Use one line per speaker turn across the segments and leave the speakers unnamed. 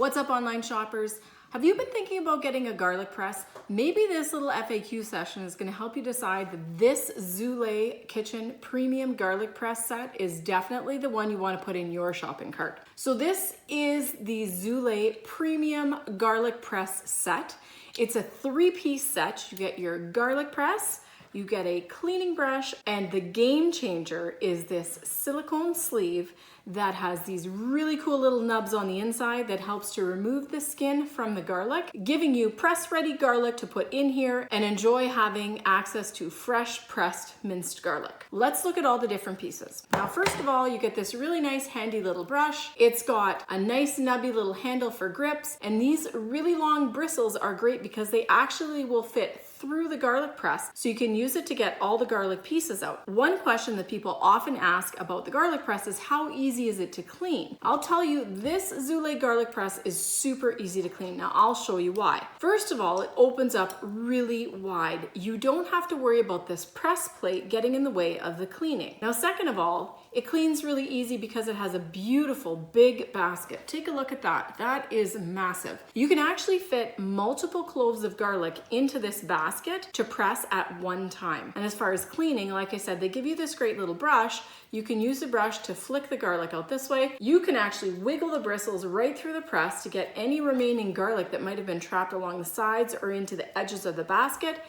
What's up, online shoppers? Have you been thinking about getting a garlic press? Maybe this little FAQ session is going to help you decide that this Zulay Kitchen premium garlic press set is definitely the one you want to put in your shopping cart. So this is the Zulay premium garlic press set. It's a 3-piece set. You get your garlic press, you get a cleaning brush, and the game changer is this silicone sleeve that has these really cool little nubs on the inside that helps to remove the skin from the garlic, giving you press-ready garlic to put in here and enjoy having access to fresh pressed minced garlic. Let's look at all the different pieces. Now, first of all, you get this really nice handy little brush. It's got a nice nubby little handle for grips, and these really long bristles are great because they actually will fit through the garlic press, so you can use it to get all the garlic pieces out. One question that people often ask about the garlic press is how easy is it to clean? I'll tell you, this Zulay garlic press is super easy to clean. Now I'll show you why. First of all, it opens up really wide. You don't have to worry about this press plate getting in the way of the cleaning. Now, second of all, it cleans really easy because it has a beautiful big basket. Take a look at that. That is massive. You can actually fit multiple cloves of garlic into this basket to press at one time. And as far as cleaning, like I said, they give you this great little brush. You can use the brush to flick the garlic out this way. You can actually wiggle the bristles right through the press to get any remaining garlic that might have been trapped along the sides or into the edges of the basket.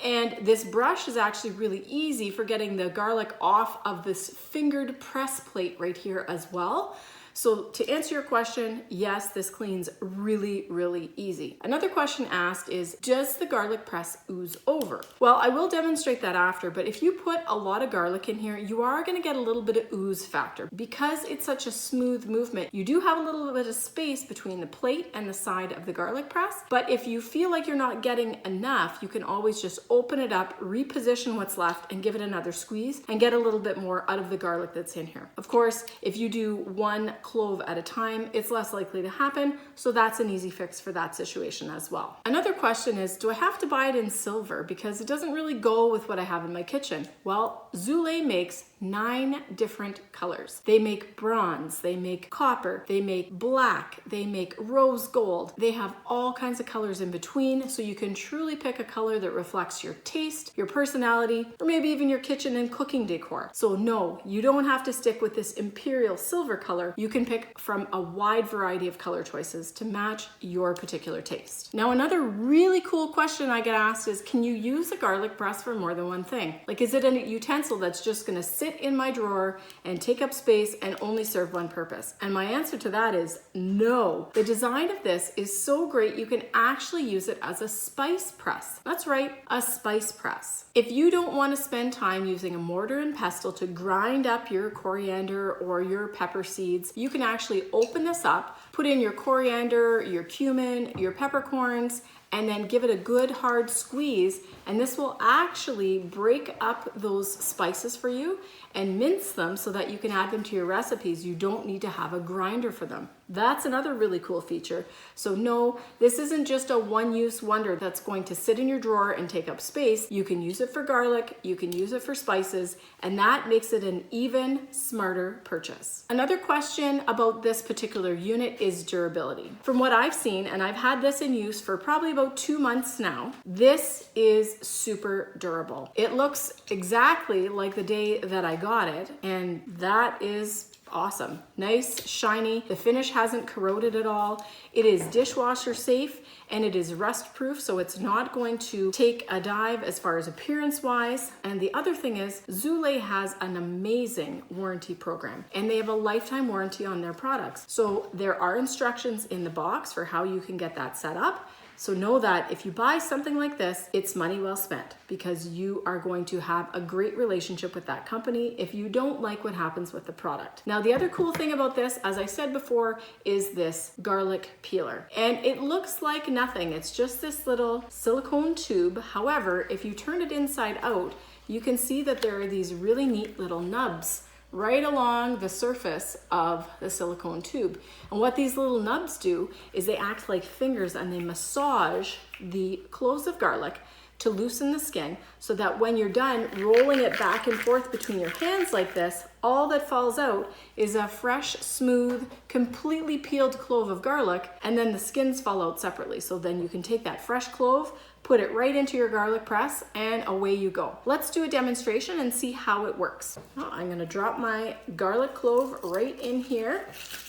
And this brush is actually really easy for getting the garlic off of this fingered press plate right here as well. So to answer your question, yes, this cleans really, really easy. Another question asked is, does the garlic press ooze over? Well, I will demonstrate that after, but if you put a lot of garlic in here, you are gonna get a little bit of ooze factor. Because it's such a smooth movement, you do have a little bit of space between the plate and the side of the garlic press. But if you feel like you're not getting enough, you can always just open it up, reposition what's left, and give it another squeeze and get a little bit more out of the garlic that's in here. Of course, if you do one clove at a time, it's less likely to happen, so that's an easy fix for that situation as well. Another question is, do I have to buy it in silver because it doesn't really go with what I have in my kitchen? Well, Zulay makes 9 different colors. They make bronze, they make copper, they make black, they make rose gold. They have all kinds of colors in between, so you can truly pick a color that reflects your taste, your personality, or maybe even your kitchen and cooking decor. So no, you don't have to stick with this imperial silver color. You can pick from a wide variety of color choices to match your particular taste. Now, another really cool question I get asked is, can you use a garlic press for more than one thing? Like, is it a utensil that's just gonna sit in my drawer and take up space and only serve one purpose? And my answer to that is no. The design of this is so great, you can actually use it as a spice press. That's right, a spice press. If you don't want to spend time using a mortar and pestle to grind up your coriander or your pepper seeds, you can actually open this up, put in your coriander, your cumin, your peppercorns, and then give it a good hard squeeze, and this will actually break up those spices for you and mince them so that you can add them to your recipes. You don't need to have a grinder for them. That's another really cool feature. So no, this isn't just a one-use wonder that's going to sit in your drawer and take up space. You can use it for garlic, you can use it for spices, and that makes it an even smarter purchase. Another question about this particular unit is durability. From what I've seen, and I've had this in use for probably about 2 months now, this is super durable. It looks exactly like the day that I got it, and that is awesome. Nice, shiny. The finish hasn't corroded at all. It is dishwasher safe and it is rust proof, so it's not going to take a dive as far as appearance wise. And the other thing is, Zulay has an amazing warranty program and they have a lifetime warranty on their products. So there are instructions in the box for how you can get that set up. So know that if you buy something like this, it's money well spent because you are going to have a great relationship with that company if you don't like what happens with the product. Now, the other cool thing about this, as I said before, is this garlic peeler. And it looks like nothing. It's just this little silicone tube. However, if you turn it inside out, you can see that there are these really neat little nubs right along the surface of the silicone tube. And what these little nubs do is they act like fingers and they massage the cloves of garlic to loosen the skin so that when you're done rolling it back and forth between your hands like this, all that falls out is a fresh, smooth, completely peeled clove of garlic, and then the skins fall out separately. So then you can take that fresh clove, put it right into your garlic press, and away you go. Let's do a demonstration and see how it works. Well, I'm gonna drop my garlic clove right in here,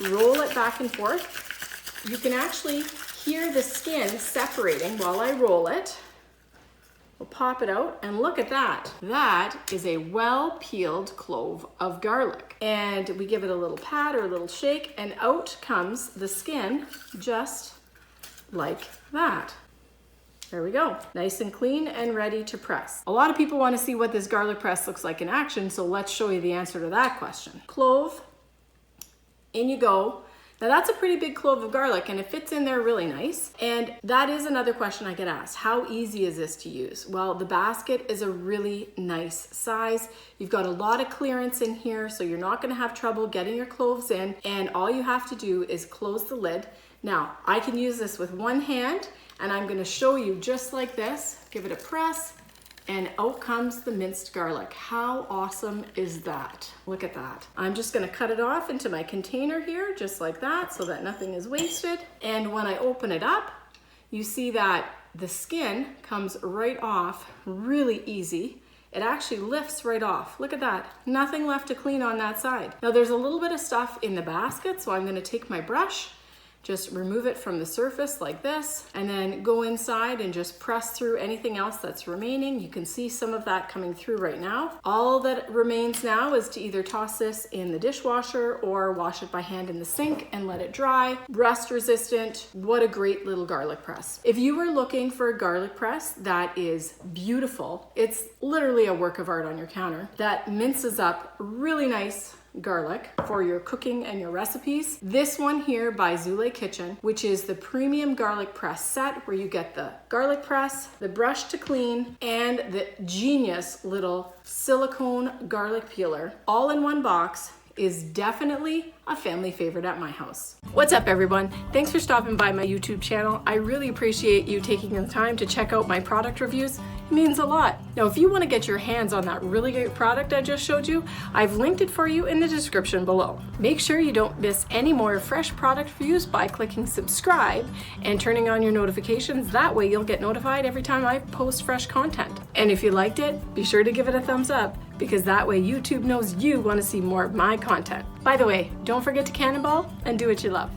roll it back and forth. You can actually hear the skin separating while I roll it. We'll pop it out and look at that. That is a well-peeled clove of garlic. And we give it a little pat or a little shake, and out comes the skin just like that. There we go. Nice and clean and ready to press. A lot of people want to see what this garlic press looks like in action, so let's show you the answer to that question. Clove, in you go. Now that's a pretty big clove of garlic and it fits in there really nice. And that is another question I get asked. How easy is this to use? Well, the basket is a really nice size. You've got a lot of clearance in here, so you're not gonna have trouble getting your cloves in, and all you have to do is close the lid. Now, I can use this with one hand, and I'm gonna show you just like this. Give it a press, and out comes the minced garlic. How awesome is that? Look at that. I'm just gonna cut it off into my container here, just like that, so that nothing is wasted. And when I open it up, you see that the skin comes right off really easy. It actually lifts right off. Look at that. Nothing left to clean on that side. Now there's a little bit of stuff in the basket, so I'm gonna take my brush, just remove it from the surface like this, and then go inside and just press through anything else that's remaining. You can see some of that coming through right now. All that remains now is to either toss this in the dishwasher or wash it by hand in the sink and let it dry. Rust resistant. What a great little garlic press. If you were looking for a garlic press that is beautiful, it's literally a work of art on your counter that minces up really nice garlic for your cooking and your recipes. This one here by Zulay Kitchen, which is the premium garlic press set, where you get the garlic press, the brush to clean, and the genius little silicone garlic peeler, all in one box, is definitely a family favorite at my house. What's up, everyone? Thanks for stopping by my YouTube channel. I really appreciate you taking the time to check out my product reviews. It means a lot. Now, if you want to get your hands on that really great product I just showed you, I've linked it for you in the description below. Make sure you don't miss any more fresh product reviews by clicking subscribe and turning on your notifications. That way you'll get notified every time I post fresh content. And if you liked it, be sure to give it a thumbs up, because that way YouTube knows you want to see more of my content. By the way, don't forget to cannonball and do what you love.